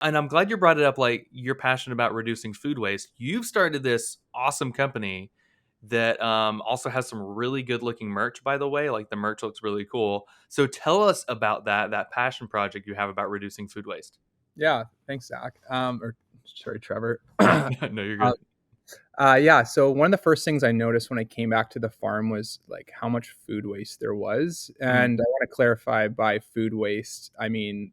and I'm glad you brought it up. Like, you're passionate about reducing food waste. You've started this awesome company that also has some really good looking merch, by the way. Like, the merch looks really cool. So tell us about that passion project you have about reducing food waste. Yeah, thanks, Zach. Or sorry, Trevor. No, you're Uh, good. yeah, so one of the first things I noticed when I came back to the farm was like how much food waste there was. Mm, And I want to clarify by food waste, I mean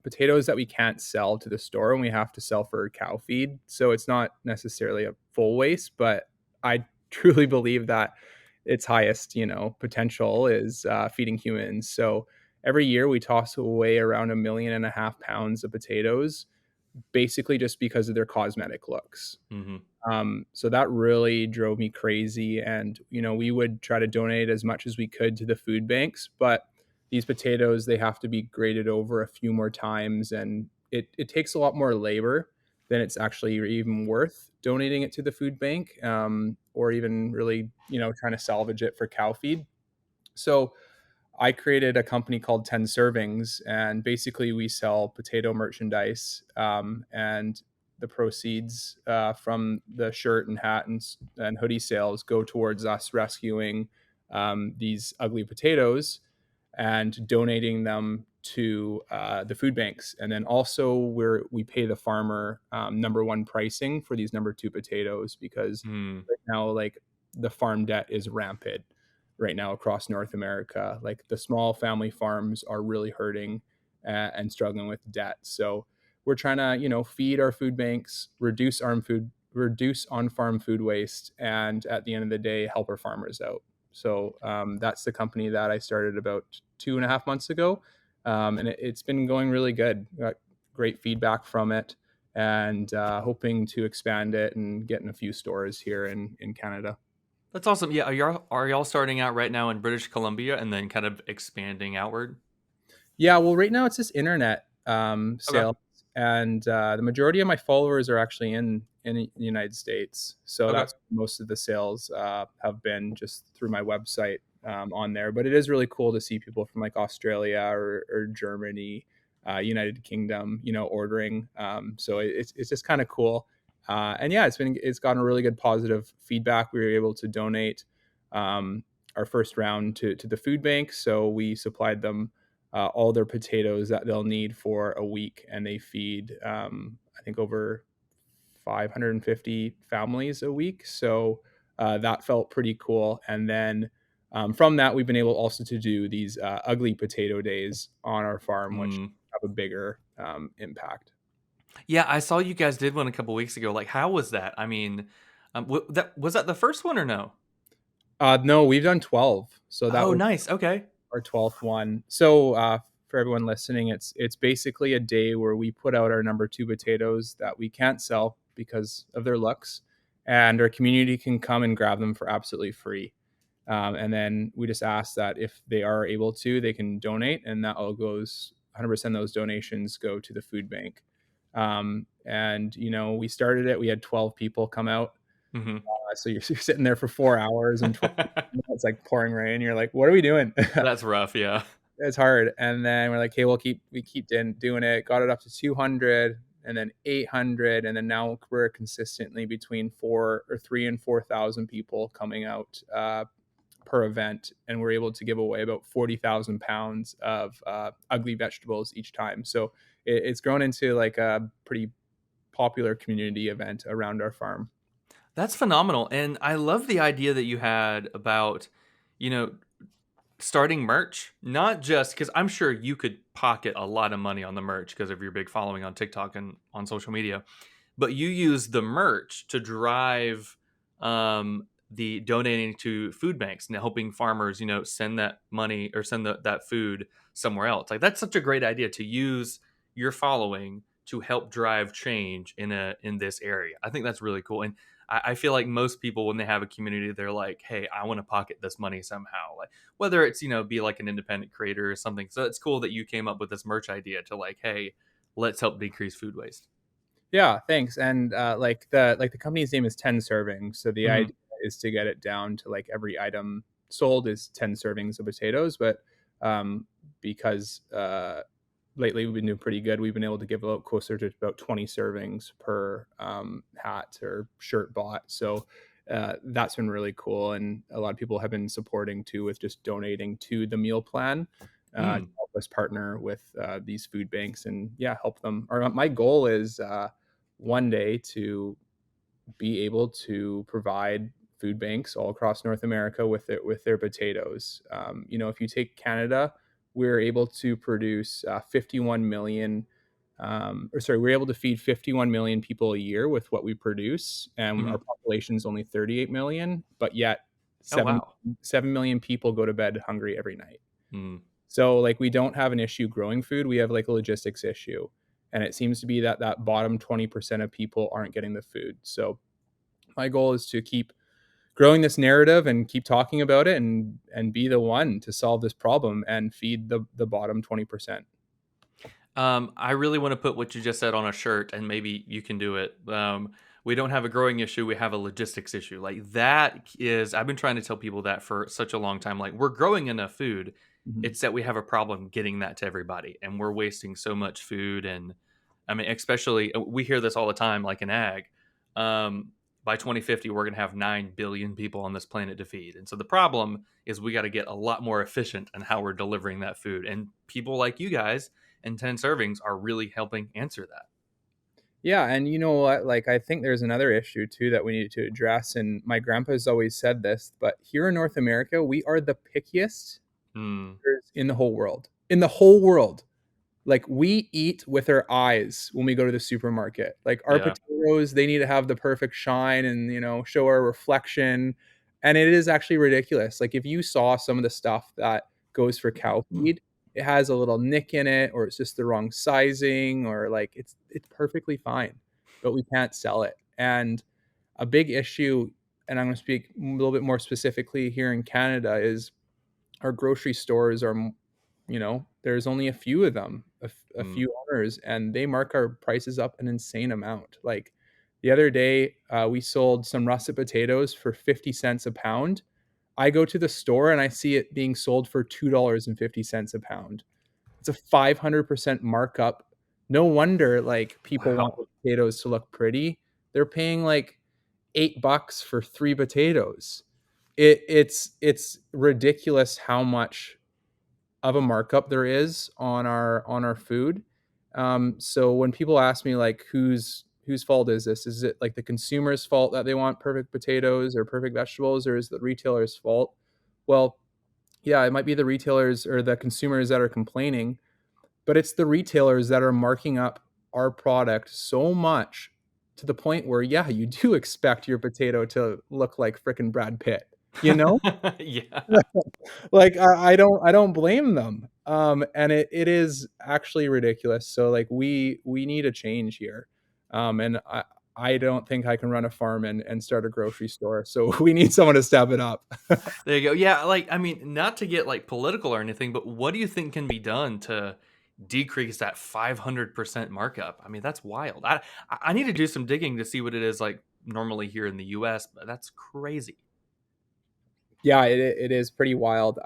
potatoes that we can't sell to the store and we have to sell for cow feed. So it's not necessarily a full waste, but I truly believe that its highest, potential is feeding humans. So every year we toss away around 1.5 million pounds of potatoes, basically just because of their cosmetic looks. hmm So that really drove me crazy. And, we would try to donate as much as we could to the food banks, but these potatoes, they have to be graded over a few more times. And it takes a lot more labor than it's actually even worth donating it to the food bank, or even really, trying to salvage it for cow feed. So I created a company called 10 Servings, and basically we sell potato merchandise, and the proceeds from the shirt and hat and hoodie sales go towards us rescuing these ugly potatoes and donating them to the food banks. And then also we pay the farmer number one pricing for these number two potatoes, because mm. right now, like, the farm debt is rampant right now across North America. Like, the small family farms are really hurting and struggling with debt. So we're trying to, feed our food banks, reduce on-farm food waste, and at the end of the day, help our farmers out. So that's the company that I started about 2.5 months ago, and it's been going really good. Got great feedback from it, and hoping to expand it and get in a few stores here in Canada. That's awesome. Yeah, are y'all starting out right now in British Columbia and then kind of expanding outward? Yeah, well, right now it's just internet Okay. sales, and the majority of my followers are actually in the United States. So Okay. that's most of the sales have been just through my website on there. But it is really cool to see people from like Australia or Germany, United Kingdom, ordering. So it's just kind of cool. And yeah, it's gotten a really good positive feedback. We were able to donate um, our first round to the food bank, so we supplied them all their potatoes that they'll need for a week, and they feed I think over 550 families a week. So that felt pretty cool. And then from that, we've been able also to do these ugly potato days on our farm, which Mm. have a bigger impact. Yeah, I saw you guys did one a couple weeks ago. Like, how was that? I mean, that was that the first one or no? No, we've done 12. So that Oh, was nice. Okay. our 12th one. So for everyone listening, it's basically a day where we put out our number two potatoes that we can't sell because of their looks, and our community can come and grab them for absolutely free. And then we just ask that if they are able to, they can donate, and that all goes 100% of those donations go to the food bank. And we started it. We had 12 people come out. hmm So you're sitting there for 4 hours and 12, it's like pouring rain. You're like, what are we doing? That's rough. Yeah. It's hard. And then we're like, hey, we keep doing it. Got it up to 200, and then 800, and then now we're consistently between 3 and 4,000 people coming out per event, and we're able to give away about 40,000 pounds of ugly vegetables each time. So it's grown into like a pretty popular community event around our farm. That's phenomenal. And I love the idea that you had about, you know, starting merch, not just because I'm sure you could pocket a lot of money on the merch because of your big following on TikTok and on social media, but you use the merch to drive the donating to food banks and helping farmers, send that money or send that food somewhere else. Like, that's such a great idea to use your following to help drive change in this area. I think that's really cool. And I feel like most people, when they have a community, they're like, hey, I want to pocket this money somehow. Like, whether it's, be like an independent creator or something. So it's cool that you came up with this merch idea to, like, hey, let's help decrease food waste. Yeah, thanks. And like the company's name is 10 Servings. So the hmm idea is to get it down to like every item sold is 10 servings of potatoes. But because lately we've been doing pretty good. We've been able to give out closer to about 20 servings per hat or shirt bought. So that's been really cool. And a lot of people have been supporting too with just donating to the meal plan to Mm, help us partner with these food banks and yeah, help them. Or my goal is one day to be able to provide food banks all across North America with their potatoes. If you take Canada, we're able to produce 51 million. We're able to feed 51 million people a year with what we produce, and our mhm. population is only 38 million. But yet, Oh, 7 wow. 7 million people go to bed hungry every night. Mm. So like we don't have an issue growing food, we have like a logistics issue. And it seems to be that bottom 20% of people aren't getting the food. So my goal is to keep growing this narrative and keep talking about it and be the one to solve this problem and feed the bottom 20%. I really want to put what you just said on a shirt, and maybe you can do it. We don't have a growing issue; we have a logistics issue. Like that is, I've been trying to tell people that for such a long time. Like we're growing enough food, Mhm. it's that we have a problem getting that to everybody, and we're wasting so much food. And I mean, especially we hear this all the time, like in ag. Um, by 2050, we're going to have 9 billion people on this planet to feed, and so the problem is we got to get a lot more efficient in how we're delivering that food. And people like you guys and 10 servings are really helping answer that. Yeah, and you know what? Like I think there's another issue too that we need to address. And my grandpa's always said this, but here in North America, we are the pickiest Mm, in the whole world. In the whole world. Like we eat with our eyes when we go to the supermarket. Like our yeah. potatoes, they need to have the perfect shine and show our reflection. And it is actually ridiculous. Like if you saw some of the stuff that goes for cow feed, it has a little nick in it, or it's just the wrong sizing, or like it's perfectly fine, but we can't sell it. And a big issue, and I'm going to speak a little bit more specifically here in Canada, is our grocery stores are, there's only a few of them, a Mm, few owners, and they mark our prices up an insane amount. Like the other day, we sold some russet potatoes for 50 cents a pound. I go to the store and I see it being sold for $2.50 a pound. It's a 500% markup. No wonder like people want the wow. potatoes to look pretty. They're paying like $8 for three potatoes. It's ridiculous how much of a markup there is on our food. So when people ask me like whose fault is this? Is it like the consumer's fault that they want perfect potatoes or perfect vegetables, or is it the retailer's fault? Well, yeah, it might be the retailers or the consumers that are complaining, but it's the retailers that are marking up our product so much to the point where yeah, you do expect your potato to look like frickin' Brad Pitt, you know? Yeah. Like I don't blame them. And it is actually ridiculous. So like we need a change here. And I don't think I can run a farm and start a grocery store. So we need someone to step it up. There you go. Yeah, like I mean, not to get like political or anything, but what do you think can be done to decrease that 500% markup? I mean, that's wild. I need to do some digging to see what it is like normally here in the US, but that's crazy. Yeah, it is pretty wild.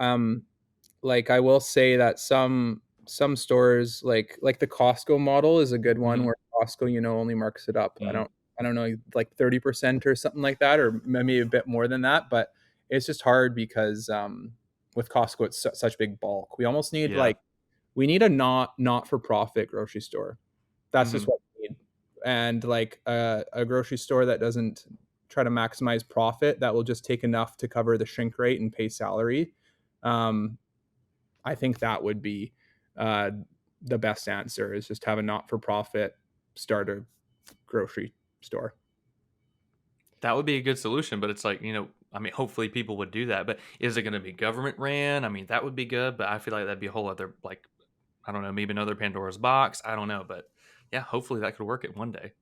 Like I will say that some stores like the Costco model is a good one Mhm. where Costco, only marks it up. I Mm, don't I don't know, like 30% or something like that, or maybe a bit more than that, but it's just hard because with Costco it's such big bulk. We almost need yeah. like we need a not for profit grocery store. That's just Mhm. what we need. And like a grocery store that doesn't try to maximize profit, that will just take enough to cover the shrink rate and pay salary. Um, I think that would be uh, the best answer is just have a not for profit starter grocery store. That would be a good solution, but it's like, I mean, hopefully people would do that, but is it gonna be government ran? I mean, that would be good, but I feel like that'd be a whole other, like, I don't know, maybe another Pandora's box. I don't know, but yeah, hopefully that could work it one day.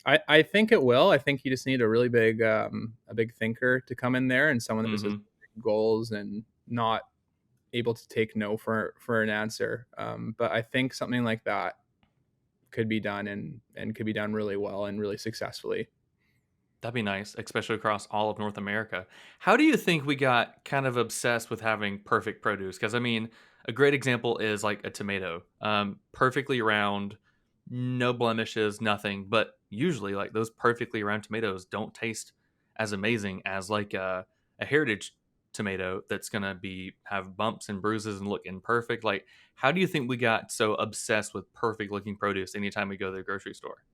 I think it will. I think you just need a big thinker to come in there and someone that just has Mhm. goals and not able to take no for an answer. But I think something like that could be done and could be done really well and really successfully. That'd be nice, especially across all of North America. How do you think we got kind of obsessed with having perfect produce? Because I mean, a great example is like a tomato, perfectly round, no blemishes, nothing. But usually, like those perfectly round tomatoes don't taste as amazing as like a heritage tomato that's gonna be have bumps and bruises and look imperfect. Like, how do you think we got so obsessed with perfect looking produce anytime we go to the grocery store?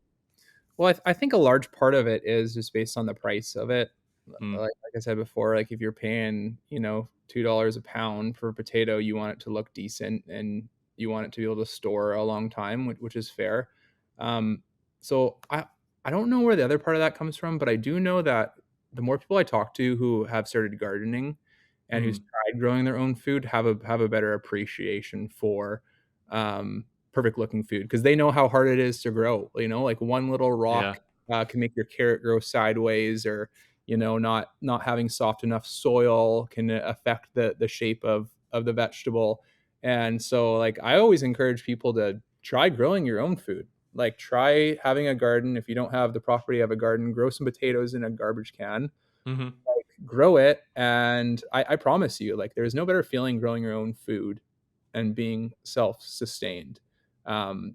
Well, I think a large part of it is just based on the price of it. Mm, Like I said before, like if you're paying, $2 a pound for a potato, you want it to look decent and you want it to be able to store a long time, which is fair. Um, so I don't know where the other part of that comes from, but I do know that the more people I talk to who have started gardening and who's mm, tried growing their own food have a better appreciation for perfect looking food because they know how hard it is to grow. Like one little yeah. rock can make your carrot grow sideways, or not having soft enough soil can affect the shape of the vegetable. And so, like, I always encourage people to try growing your own food. Like, try having a garden. If you don't have the property of a garden, grow some potatoes in a garbage can, Hmm. grow it, and I promise you, like, there's no better feeling growing your own food and being self-sustained.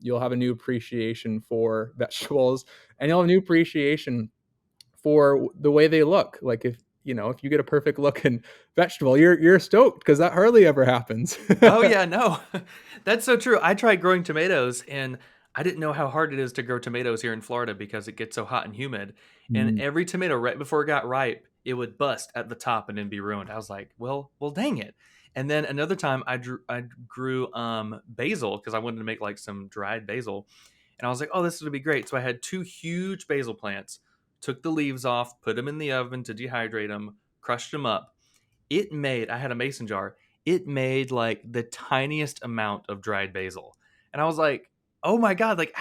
You'll have a new appreciation for vegetables, and you'll have a new appreciation for the way they look. Like, if you get a perfect looking vegetable, you're stoked because that hardly ever happens. Oh yeah, no, that's so true. I tried growing tomatoes, and I didn't know how hard it is to grow tomatoes here in Florida because it gets so hot and humid. And Mm. every tomato, right before it got ripe, it would bust at the top and then be ruined. I was like, well, dang it. And then another time, I grew basil because I wanted to make like some dried basil, and I was like, oh, this would be great. So I had two huge basil plants, took the leaves off, put them in the oven to dehydrate them, crushed them up. I had a mason jar. It made like the tiniest amount of dried basil. And I was like, "Oh my god, like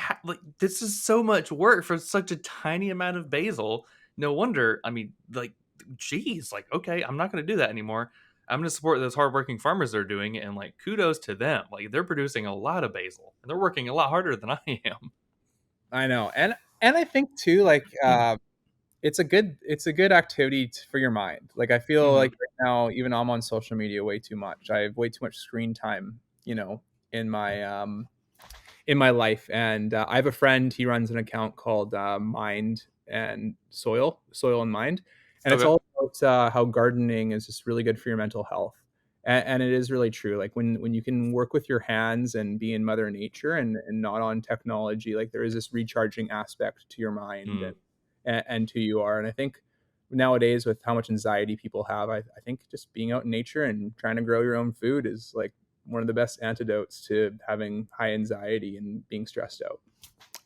this is so much work for such a tiny amount of basil." No wonder. I mean, like geez, like okay, I'm not going to do that anymore. I'm going to support those hardworking farmers that are doing it, and like kudos to them. Like they're producing a lot of basil, and they're working a lot harder than I am. I know, and I think too, like, it's a good activity for your mind. Like, I feel Hmm. like right now, even I'm on social media way too much. I have way too much screen time, in my life. And I have a friend. He runs an account called Mind and Soil and Mind, and it's Okay. all about how gardening is just really good for your mental health. And it is really true. Like, when you can work with your hands and be in Mother Nature and not on technology, like, there is this recharging aspect to your mind Mm. and who you are. And I think nowadays, with how much anxiety people have, I think just being out in nature and trying to grow your own food is like one of the best antidotes to having high anxiety and being stressed out.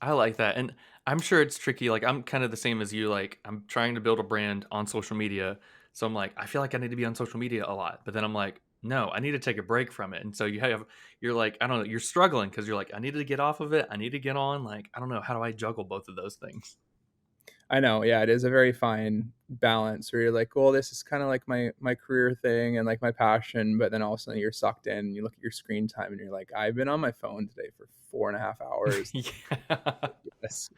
I like that. And I'm sure it's tricky. Like I'm kind of the same as you. Like I'm trying to build a brand on social media. So I'm like, I feel like I need to be on social media a lot. But then I'm like, no, I need to take a break from it. And so you're like, I don't know, you're struggling because you're like, I need to get off of it. I need to get on. Like, I don't know, how do I juggle both of those things? I know, yeah, it is a very fine balance where you're like, well, this is kind of like my career thing and like my passion, but then all of a sudden you're sucked in and you look at your screen time and you're like, I've been on my phone today for 4.5 hours. Yeah. Yes.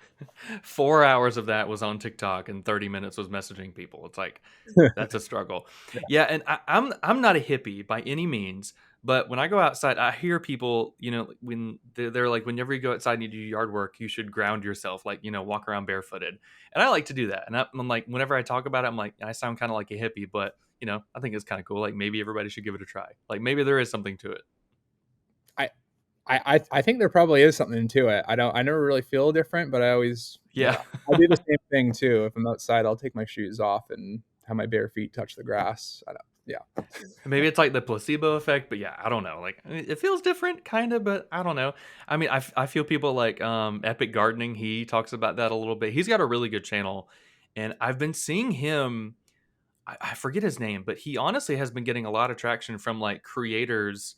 4 hours of that was on TikTok and 30 minutes was messaging people. It's like, that's a struggle. Yeah, and I'm not a hippie by any means, but when I go outside, I hear people, when they're like, whenever you go outside and you do yard work, you should ground yourself, like, walk around barefooted. And I like to do that. And I'm like, whenever I talk about it, I'm like, I sound kind of like a hippie, but I think it's kind of cool. Like maybe everybody should give it a try. Like maybe there is something to it. I I think there probably is something to it. I never really feel different, but I always, Yeah. I do the same thing too. If I'm outside, I'll take my shoes off and have my bare feet touch the grass. I don't, yeah. Maybe it's like the placebo effect, but yeah, I don't know. Like it feels different, kind of, but I don't know. I mean, I feel people like Epic Gardening. He talks about that a little bit. He's got a really good channel, and I've been seeing him. I forget his name, but he honestly has been getting a lot of traction from like creators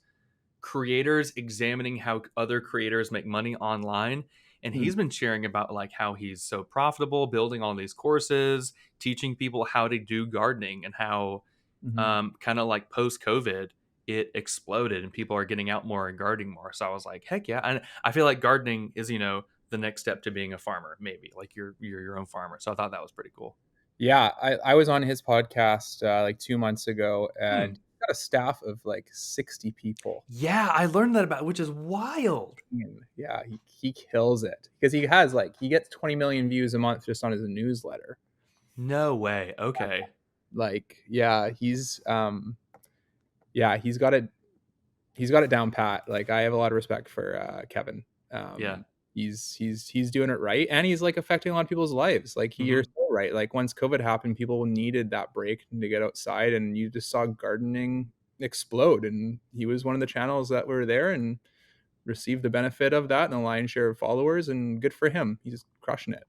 examining how other creators make money online. And Hmm. he's been sharing about like how he's so profitable building all these courses, teaching people how to do gardening, and how Mhm. kind of like post COVID, it exploded and people are getting out more and gardening more. So I was like, heck yeah. And I feel like gardening is, the next step to being a farmer, maybe like you're your own farmer. So I thought that was pretty cool. Yeah, I was on his podcast like 2 months ago, Hmm. and got a staff of like 60 people. Yeah, I learned that about, which is wild. Yeah, he kills it because he has like he gets 20 million views a month just on his newsletter. No way. Okay. Like, yeah, yeah, he's got it down pat. Like, I have a lot of respect for Kevin. Yeah. He's doing it right, and he's like affecting a lot of people's lives. Like, you're Mhm. so right. Like, once COVID happened, people needed that break to get outside, and you just saw gardening explode. And he was one of the channels that were there and received the benefit of that and the lion's share of followers. And good for him. He's crushing it.